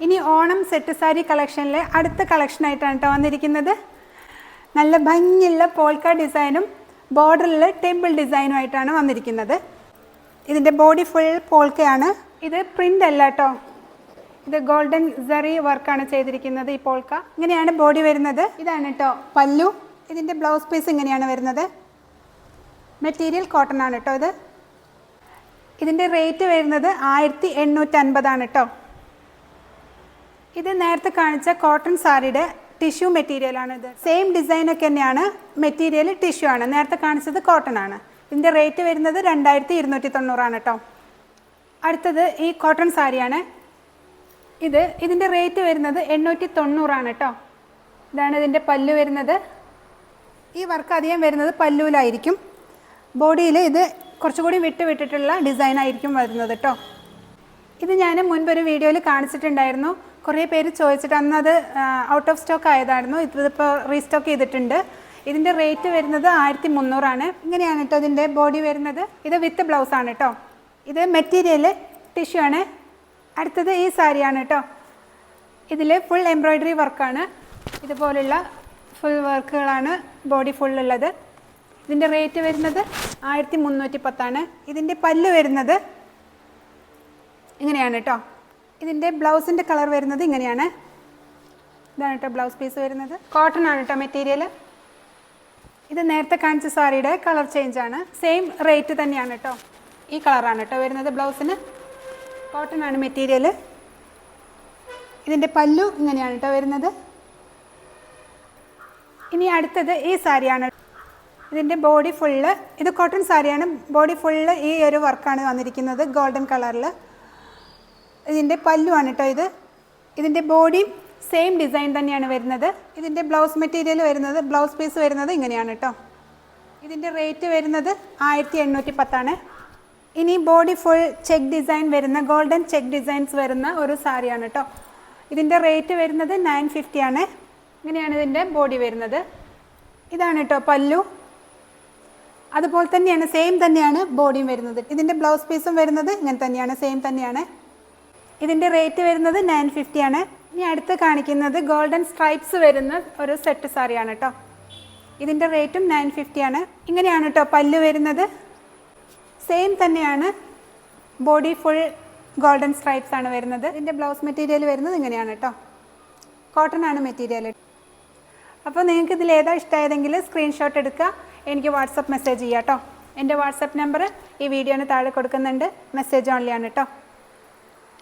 ഇനി ഓണം സെറ്റ് സാരി കളക്ഷനിലെ അടുത്ത കളക്ഷനായിട്ടാണ് കേട്ടോ വന്നിരിക്കുന്നത്. നല്ല ഭംഗിയുള്ള പോൾക്ക ഡിസൈനും ബോർഡറിൽ ടെമ്പിൾ ഡിസൈനും ആയിട്ടാണ് വന്നിരിക്കുന്നത്. ഇതിൻ്റെ ബോഡി ഫുൾ പോൾക്കയാണ്. ഇത് പ്രിൻ്റ് അല്ല കേട്ടോ, ഇത് ഗോൾഡൻ സറി വർക്കാണ് ചെയ്തിരിക്കുന്നത്. ഈ പോൾക്ക ഇങ്ങനെയാണ് ബോഡി വരുന്നത്. ഇതാണ് കേട്ടോ പല്ലു. ഇതിൻ്റെ ബ്ലൗസ് പീസ് ഇങ്ങനെയാണ് വരുന്നത്. മെറ്റീരിയൽ കോട്ടൺ ആണ് കേട്ടോ ഇത്. ഇതിൻ്റെ റേറ്റ് വരുന്നത് 1850 കേട്ടോ. ഇത് നേരത്തെ കാണിച്ച കോട്ടൺ സാരിയുടെ ടിഷ്യൂ മെറ്റീരിയലാണിത്. സെയിം ഡിസൈനൊക്കെ തന്നെയാണ്, മെറ്റീരിയൽ ടിഷ്യൂ ആണ്. നേരത്തെ കാണിച്ചത് കോട്ടൺ ആണ്. ഇതിൻ്റെ റേറ്റ് വരുന്നത് 2290 കേട്ടോ. അടുത്തത് ഈ കോട്ടൺ സാരിയാണ്. ഇതിൻ്റെ റേറ്റ് വരുന്നത് 890 കേട്ടോ. ഇതാണ് ഇതിൻ്റെ പല്ലു വരുന്നത്. ഈ വർക്ക് അധികം വരുന്നത് പല്ലുവിലായിരിക്കും. ബോഡിയിൽ ഇത് കുറച്ചുകൂടി വിട്ടിട്ടുള്ള ഡിസൈനായിരിക്കും വരുന്നത് കേട്ടോ. ഇത് ഞാൻ മുൻപൊരു വീഡിയോയിൽ കാണിച്ചിട്ടുണ്ടായിരുന്നു. കുറേ പേര് ചോദിച്ചിട്ട് അന്നത് ഔട്ട് ഓഫ് സ്റ്റോക്ക് ആയതായിരുന്നു. ഇതിപ്പോൾ റീസ്റ്റോക്ക് ചെയ്തിട്ടുണ്ട്. ഇതിൻ്റെ റേറ്റ് വരുന്നത് 1300. ഇങ്ങനെയാണ് കേട്ടോ ഇതിൻ്റെ ബോഡി വരുന്നത്. ഇത് വിത്ത് ബ്ലൗസാണ് കേട്ടോ. ഇത് മെറ്റീരിയൽ ടിഷ്യൂ ആണ്. അടുത്തത് ഈ സാരിയാണ് കേട്ടോ. ഇതിൽ ഫുൾ എംബ്രോയ്ഡറി വർക്കാണ്. ഇതുപോലുള്ള ഫുൾ വർക്കുകളാണ് ബോഡി ഫുള്ളുള്ളത്. ഇതിൻ്റെ റേറ്റ് വരുന്നത് 1310. ഇതിൻ്റെ പല്ല് വരുന്നത് ഇങ്ങനെയാണ് കേട്ടോ. ഇതിൻ്റെ ബ്ലൗസിൻ്റെ കളർ വരുന്നത് ഇങ്ങനെയാണ്. ഇതാണ് കേട്ടോ ബ്ലൗസ് പീസ് വരുന്നത്. കോട്ടൺ ആണ് കേട്ടോ മെറ്റീരിയൽ. ഇത് നേരത്തെ കാണിച്ച സാരിയുടെ കളർ ചേഞ്ച് ആണ്. സെയിം റേറ്റ് തന്നെയാണ് കേട്ടോ. ഈ കളറാണ് കേട്ടോ വരുന്നത് ബ്ലൗസിന്. കോട്ടൺ ആണ് മെറ്റീരിയൽ. ഇതിൻ്റെ പല്ലു ഇങ്ങനെയാണ് കേട്ടോ വരുന്നത്. ഇനി അടുത്തത് ഈ സാരിയാണ്. ഇതിൻ്റെ ബോഡി ഫുള്ള്, ഇത് കോട്ടൺ സാരിയാണ്. ബോഡി ഫുള്ള് ഈ ഒരു വർക്കാണ് വന്നിരിക്കുന്നത് ഗോൾഡൻ കളറിൽ. ഇതിൻ്റെ പല്ലുവാണ് കേട്ടോ ഇത്. ഇതിൻ്റെ ബോഡി സെയിം ഡിസൈൻ തന്നെയാണ് വരുന്നത്. ഇതിൻ്റെ ബ്ലൗസ് മെറ്റീരിയൽ വരുന്നത്, ബ്ലൗസ് പീസ് വരുന്നത് ഇങ്ങനെയാണ് കേട്ടോ. ഇതിൻ്റെ റേറ്റ് വരുന്നത് 1810. ഇനി ബോഡി ഫുൾ ചെക്ക് ഡിസൈൻ വരുന്ന, ഗോൾഡൻ ചെക്ക് ഡിസൈൻസ് വരുന്ന ഒരു സാരിയാണ് കേട്ടോ. ഇതിൻ്റെ റേറ്റ് വരുന്നത് 950. ഇങ്ങനെയാണ് ഇതിൻ്റെ ബോഡി വരുന്നത്. ഇതാണ് കേട്ടോ പല്ലു. അതുപോലെ തന്നെയാണ്, സെയിം തന്നെയാണ് ബോഡിയും വരുന്നത്. ഇതിൻ്റെ ബ്ലൗസ് പീസും വരുന്നത് ഇങ്ങനെ തന്നെയാണ്, സെയിം തന്നെയാണ്. ഇതിൻ്റെ റേറ്റ് വരുന്നത് 950. ഇനി അടുത്ത് കാണിക്കുന്നത് ഗോൾഡൻ സ്ട്രൈപ്സ് വരുന്ന ഒരു സെറ്റ് സാരിയാണ് കേട്ടോ. ഇതിൻ്റെ റേറ്റും 950. ഇങ്ങനെയാണ് കേട്ടോ പല്ലു വരുന്നത്. സെയിം തന്നെയാണ്, ബോഡി ഫുൾ ഗോൾഡൻ സ്ട്രൈപ്സ് ആണ് വരുന്നത്. ഇതിൻ്റെ ബ്ലൗസ് മെറ്റീരിയൽ വരുന്നത് ഇങ്ങനെയാണ് കേട്ടോ. കോട്ടൺ ആണ് മെറ്റീരിയൽ. അപ്പോൾ നിങ്ങൾക്ക് ഇതിൽ ഏതാ ഇഷ്ടമായതെങ്കിൽ സ്ക്രീൻഷോട്ട് എടുക്കുക, എനിക്ക് വാട്സപ്പ് മെസ്സേജ് ചെയ്യാം കേട്ടോ. എൻ്റെ വാട്സപ്പ് നമ്പർ ഈ വീഡിയോന് താഴെ കൊടുക്കുന്നുണ്ട്. മെസ്സേജ് ഓൺലി ആണ് കേട്ടോ.